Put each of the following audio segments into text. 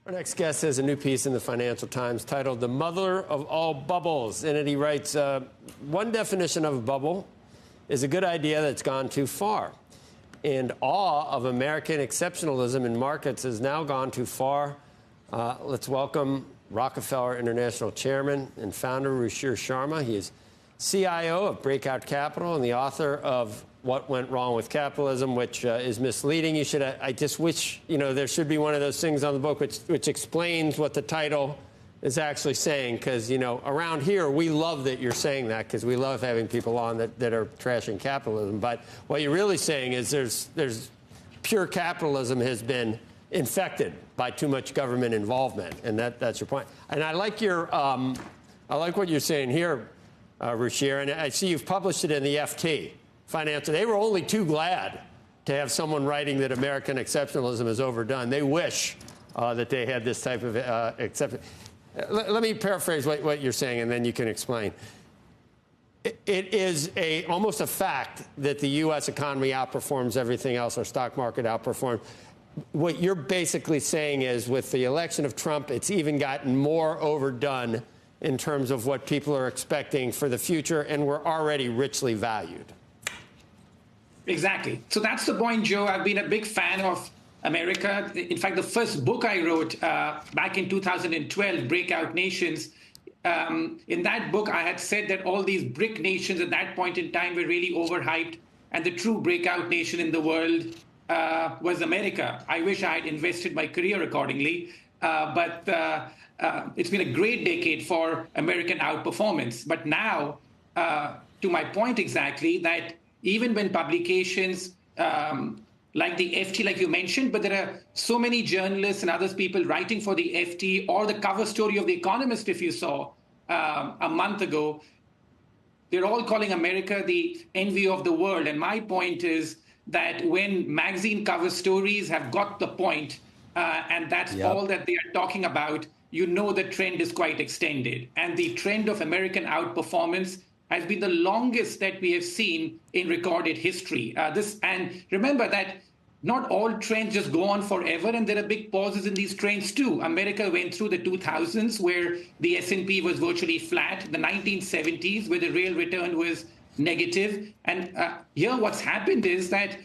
Our next guest has a new piece in the Financial Times titled "The Mother of All Bubbles." In it, he writes, one definition of a bubble is a good idea that's gone too far. And awe of American exceptionalism in markets has now gone too far. Let's welcome Rockefeller International Chairman and founder Ruchir Sharma. He is CIO of Breakout Capital and the author of What Went Wrong with Capitalism, which is misleading. I just wish, there should be one of those things on the book which explains what the title is actually saying. Because, around here, we love that you're saying that because we love having people on that are trashing capitalism. But what you're really saying is there's pure capitalism has been infected by too much government involvement. And that's your point. And I like what you're saying here, Ruchir. And I see you've published it in the FT. Financial. They were only too glad to have someone writing that American exceptionalism is overdone. They wish that they had this type of exception. Let me paraphrase what you're saying, and then you can explain. It is almost a fact that the U.S. economy outperforms everything else. Our stock market outperforms. What you're basically saying is with the election of Trump, it's even gotten more overdone in terms of what people are expecting for the future, and we're already richly valued. Exactly. So that's the point, Joe. I've been a big fan of America. In fact, the first book I wrote back in 2012, Breakout Nations, in that book, I had said that all these BRIC nations at that point in time were really overhyped, and the true breakout nation in the world was America. I wish I had invested my career accordingly, but it's been a great decade for American outperformance. But now, to my point exactly, that even when publications like the FT, like you mentioned, but there are so many journalists and other people writing for the FT or the cover story of The Economist, if you saw a month ago, they're all calling America the envy of the world. And my point is that when magazine cover stories have got the point, and that's all that they are talking about, the trend is quite extended. And the trend of American outperformance has been the longest that we have seen in recorded history. And remember that not all trends just go on forever, and there are big pauses in these trends too. America went through the 2000s where the S&P was virtually flat, the 1970s where the real return was negative. And here what's happened is that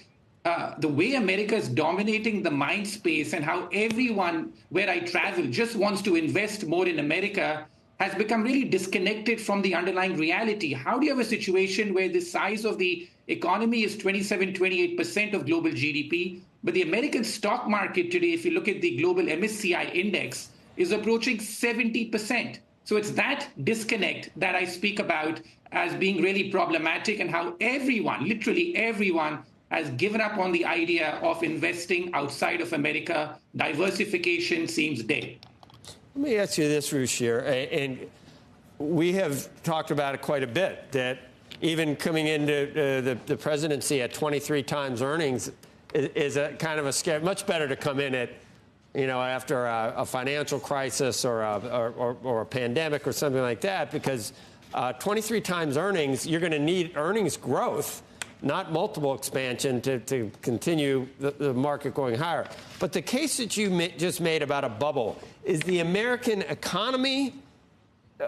the way America is dominating the mind space and how everyone where I travel just wants to invest more in America has become really disconnected from the underlying reality. How do you have a situation where the size of the economy is 27, 28% of global GDP, but the American stock market today, if you look at the global MSCI index, is approaching 70%. So it's that disconnect that I speak about as being really problematic, and how everyone, literally everyone, has given up on the idea of investing outside of America. Diversification seems dead. Let me ask you this, Ruchir, and we have talked about it quite a bit, that even coming into the presidency at 23 times earnings is a kind of a scare. Much better to come in at, after a financial crisis or a pandemic or something like that, because 23 times earnings, you're going to need earnings growth, not multiple expansion to continue the market going higher. But the case that you just made about a bubble, is the American economy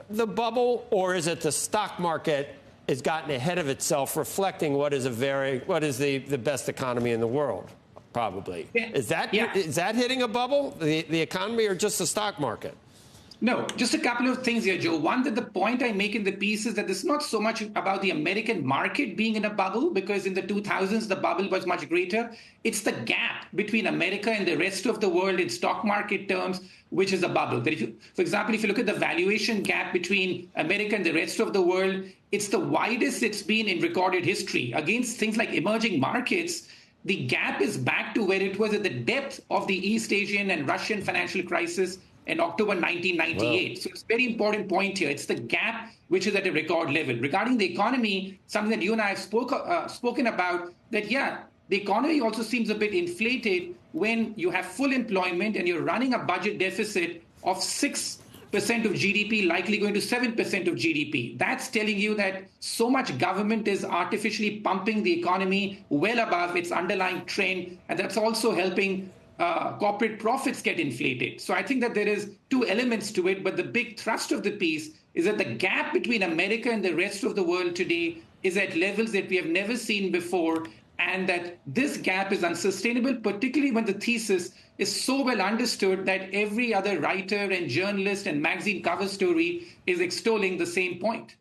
the bubble, or is it the stock market has gotten ahead of itself, reflecting what is the best economy in the world? Probably. Yeah. Is that hitting a bubble, the economy, or just the stock market? No, just a couple of things here, Joe. One, that the point I make in the piece is that this is not so much about the American market being in a bubble, because in the 2000s, the bubble was much greater. It's the gap between America and the rest of the world in stock market terms, which is a bubble. That for example, if you look at the valuation gap between America and the rest of the world, it's the widest it's been in recorded history. Against things like emerging markets, the gap is back to where it was at the depth of the East Asian and Russian financial crisis in October 1998. Wow. So it's a very important point here. It's the gap which is at a record level. Regarding the economy, something that you and I have spoken about, that, the economy also seems a bit inflated when you have full employment and you're running a budget deficit of 6% of GDP, likely going to 7% of GDP. That's telling you that so much government is artificially pumping the economy well above its underlying trend, and that's also helping corporate profits get inflated. So I think that there is two elements to it, but the big thrust of the piece is that the gap between America and the rest of the world today is at levels that we have never seen before, and that this gap is unsustainable, particularly when the thesis is so well understood that every other writer and journalist and magazine cover story is extolling the same point.